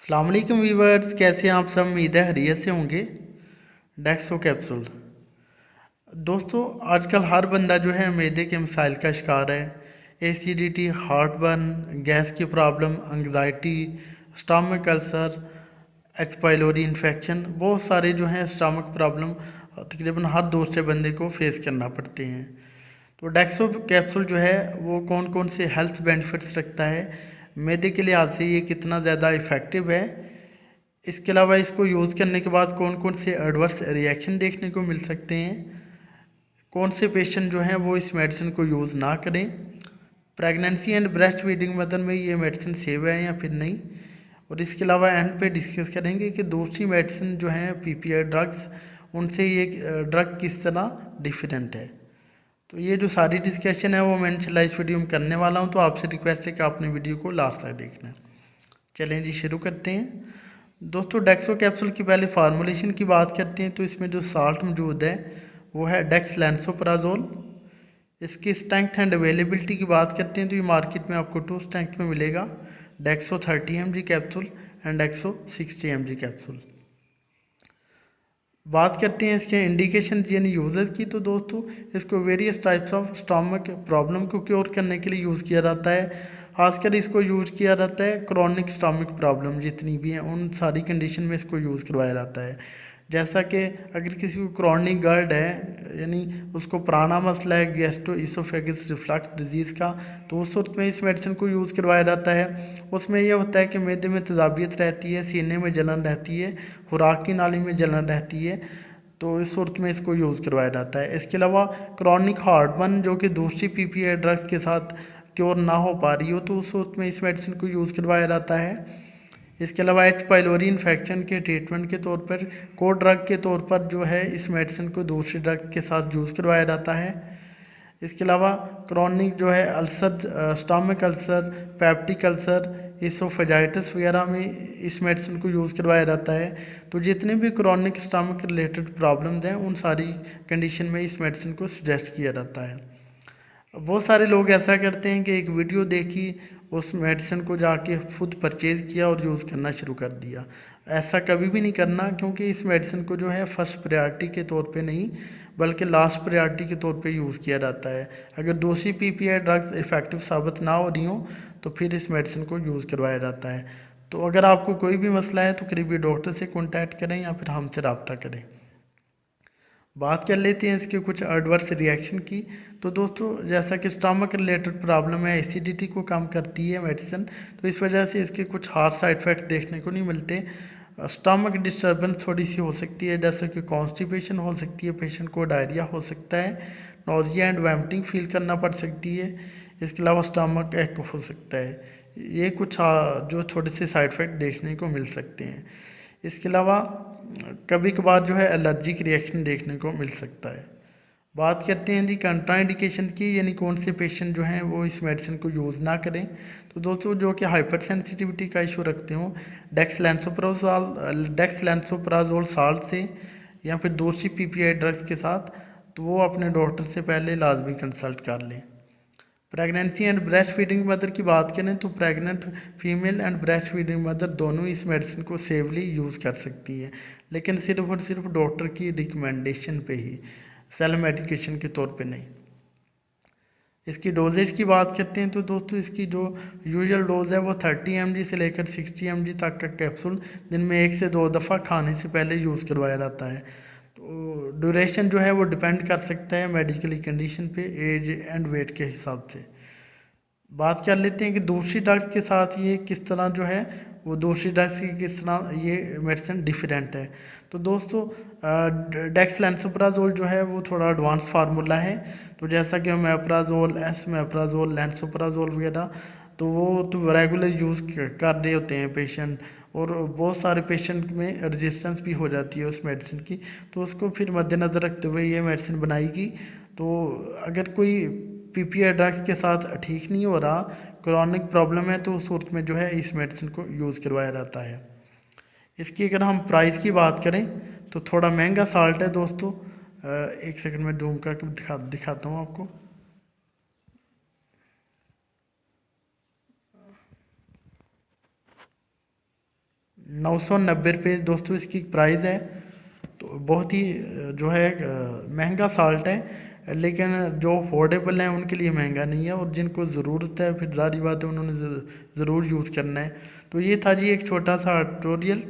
अस्सलाम वालेकुम व्यूवर्स, कैसे हैं आप सब। उम्मीद है खैरियत से होंगे। डेक्सो कैप्सूल दोस्तों, आजकल हर बंदा जो है मैदे के मसाइल का शिकार है। एसिडिटी, हार्टबर्न, गैस की problem, anxiety, stomach ulcer, H pylori infection, बहुत सारे जो हैं स्टमक प्रॉब्लम तकरीबन हर दूसरे बंदे को फेस करना पड़ते हैं। तो डेक्सो कैप्सूल जो है वो कौन कौन से हेल्थ बेनिफिट्स रखता है, मैदे के लिहाज से ये कितना ज़्यादा इफ़ेक्टिव है, इसके अलावा इसको यूज़ करने के बाद कौन कौन से एडवर्स रिएक्शन देखने को मिल सकते हैं, कौन से पेशेंट जो हैं वो इस मेडिसिन को यूज़ ना करें, pregnancy and breast feeding mother में ये मेडिसिन सेव है या फिर नहीं, और इसके अलावा एंड पे डिस्कस करेंगे कि दूसरी मेडिसिन जो हैं पीपीआई ड्रग्स, उनसे ये ड्रग किस तरह डिफरेंट है। तो ये जो सारी डिस्कशन है वो मैं इंशाल्लाह इस वीडियो में करने वाला हूँ, तो आपसे रिक्वेस्ट है कि आपने वीडियो को लास्ट तक देखना है। चलें जी, शुरू करते हैं। दोस्तों, डेक्सो कैप्सूल की पहले फार्मूलेशन की बात करते हैं। तो इसमें जो साल्ट मौजूद है वो है डेक्सलैंसोप्राजोल। इसकी स्ट्रेंथ एंड अवेलेबिलिटी की बात करते हैं तो ये मार्केट में आपको 2 स्ट्रेंथ में मिलेगा, डेक्सो 30 mg कैप्सूल एंड डेक्सो 60 mg कैप्सूल। बात करते हैं इसके इंडिकेशन यानी यूज़र की। तो दोस्तों, इसको various types of stomach problem को क्योर करने के लिए यूज़ किया जाता है। खासकर इसको यूज़ किया जाता है क्रॉनिक स्टमक प्रॉब्लम जितनी भी हैं उन सारी कंडीशन में इसको यूज़ करवाया जाता है। जैसा कि अगर किसी को क्रॉनिक गर्ड है यानी उसको पुराना मसला है गैस्ट्रो इसोफेगस रिफ्लक्स डिजीज़ का, तो उस वक्त में इस मेडिसिन को यूज़ करवाया जाता है। उसमें यह होता है कि मैदे में तेज़ाबियत रहती है, सीने में जलन रहती है, खुराक की नाली में जलन रहती है, तो इस सूरत में इसको यूज़ करवाया जाता है। इसके अलावा क्रॉनिक हार्टबर्न जो कि दूसरी पीपीआई ड्रग्स के साथ क्योर ना हो पा रही हो, तो उस सूरत में इस मेडिसिन को यूज़ करवाया जाता है। इसके अलावा एच पाइलोरी इन्फेक्शन के ट्रीटमेंट के तौर पर को ड्रग के तौर पर जो है इस मेडिसिन को दूसरी ड्रग के साथ यूज़ करवाया जाता है। इसके अलावा क्रॉनिक जो है ulcer, stomach ulcer, peptic ulcer, oesophagitis वगैरह में इस मेडिसिन को यूज़ करवाया जाता है। तो जितने भी क्रॉनिक स्टमक रिलेटेड प्रॉब्लम्स हैं उन सारी कंडीशन में इस मेडिसिन को सजेस्ट किया जाता है। बहुत सारे लोग ऐसा करते हैं कि एक वीडियो देखी, उस मेडिसिन को जाके खुद परचेज़ किया और यूज़ करना शुरू कर दिया। ऐसा कभी भी नहीं करना, क्योंकि इस मेडिसिन को जो है फर्स्ट प्रायोरिटी के तौर पे नहीं बल्कि लास्ट प्रायोरिटी के तौर पे यूज़ किया जाता है। अगर दूसरी पीपीआई ड्रग्स इफ़ेक्टिव साबित ना हो रही हो तो फिर इस मेडिसिन को यूज़ करवाया जाता है। तो अगर आपको कोई भी मसला है तो करीबी डॉक्टर से कॉन्टैक्ट करें या फिर हमसे रब्ता करें। बात कर लेते हैं इसके कुछ एडवर्स रिएक्शन की। तो दोस्तों, जैसा कि स्टमक रिलेटेड प्रॉब्लम है, एसिडिटी को कम करती है मेडिसिन, तो इस वजह से इसके कुछ हार्श साइड इफेक्ट देखने को नहीं मिलते। स्टमक डिस्टर्बेंस थोड़ी सी हो सकती है, जैसे कि कॉन्स्टिपेशन हो सकती है, पेशेंट को डायरिया हो सकता है, नोजिया एंड वैमिटिंग फील करना पड़ सकती है। इसके अलावा स्टमक एक हो सकता है। ये कुछ जो थोड़े से साइड इफ़ेक्ट देखने को मिल सकते हैं। इसके अलावा कभी कभार जो है एलर्जिक रिएक्शन देखने को मिल सकता है। बात करते हैं जी कंट्राइंडिकेशन की, यानी कौन से पेशेंट जो हैं वो इस मेडिसिन को यूज़ ना करें। तो दोस्तों, जो कि हाइपर सेंसिटिविटी का इशू रखते हो डेक्सलैंसोप्राजोल साल्ट से या फिर दूसरी पीपीआई ड्रग्स के साथ, तो वो अपने डॉक्टर से पहले लाजमी कंसल्ट कर लें। Pregnancy and breast feeding mother की बात करें तो pregnant female and breast feeding mother दोनों इस मेडिसिन को सेफली यूज़ कर सकती है, लेकिन सिर्फ और सिर्फ डॉक्टर की रिकमेंडेशन पे ही, सेल्फ मेडिकेशन के तौर पे नहीं। इसकी डोजेज की बात करते हैं तो दोस्तों, इसकी जो यूजुअल डोज है वो 30 mg से लेकर 60 mg तक का कैप्सूल दिन में 1 से 2 दफ़ा खाने से पहले यूज़ करवाया जाता है। तो ड्यूरेशन जो है वो डिपेंड कर सकता है मेडिकली कंडीशन पे, एज एंड वेट के हिसाब से। बात कर लेते हैं कि दूसरी ड्रग्स के साथ ये किस तरह जो है वो दूसरी ड्रग्स की किस तरह ये मेडिसिन डिफरेंट है। तो दोस्तों, डेक्सलैंसोप्राजोल जो है वो थोड़ा एडवांस फार्मूला है। तो जैसा कि ओमेप्राजोल, एसमेप्राजोल, लैंसोप्राजोल वगैरह, तो वो तो रेगुलर यूज़ कर रहे होते हैं पेशेंट, और बहुत सारे पेशेंट में रेजिस्टेंस भी हो जाती है उस मेडिसिन की, तो उसको फिर मद्देनज़र रखते हुए ये मेडिसिन बनाएगी। तो अगर कोई पीपीआई ड्रग्स के साथ ठीक नहीं हो रहा, क्रॉनिक प्रॉब्लम है, तो उस सूरत में जो है इस मेडिसिन को यूज़ करवाया जाता है। इसकी अगर हम प्राइस की बात करें तो थोड़ा महंगा साल्ट है दोस्तों। एक सेकंड में जूम करके दिखाता हूँ आपको। 990 दोस्तों इसकी प्राइस है। तो बहुत ही जो है महंगा साल्ट है, लेकिन जो अफोर्डेबल हैं उनके लिए महंगा नहीं है, और जिनको ज़रूरत है फिर ज़ाहिर बात है उन्होंने ज़रूर यूज़ करना है। तो ये था जी एक छोटा सा ट्यूटोरियल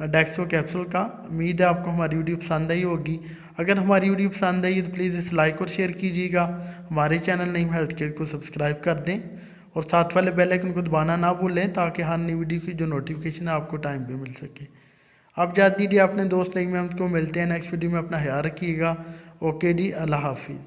डेक्सो कैप्सूल का। उम्मीद है आपको हमारी वीडियो पसंद आई होगी। अगर हमारी वीडियो पसंद आई तो प्लीज़ इसे लाइक और शेयर कीजिएगा। हमारे चैनल नईम हेल्थ केयर को सब्सक्राइब कर दें और साथ वाले बेल आइकन को दबाना ना भूलें, ताकि हर नई वीडियो की जो नोटिफिकेशन है आपको टाइम पे मिल सके। आप जा दीजिए अपने दोस्त नईम अहमद को। मिलते हैं नेक्स्ट वीडियो में। अपना ख्याल रखिएगा। ओके जी, अल्लाह हाफिज़।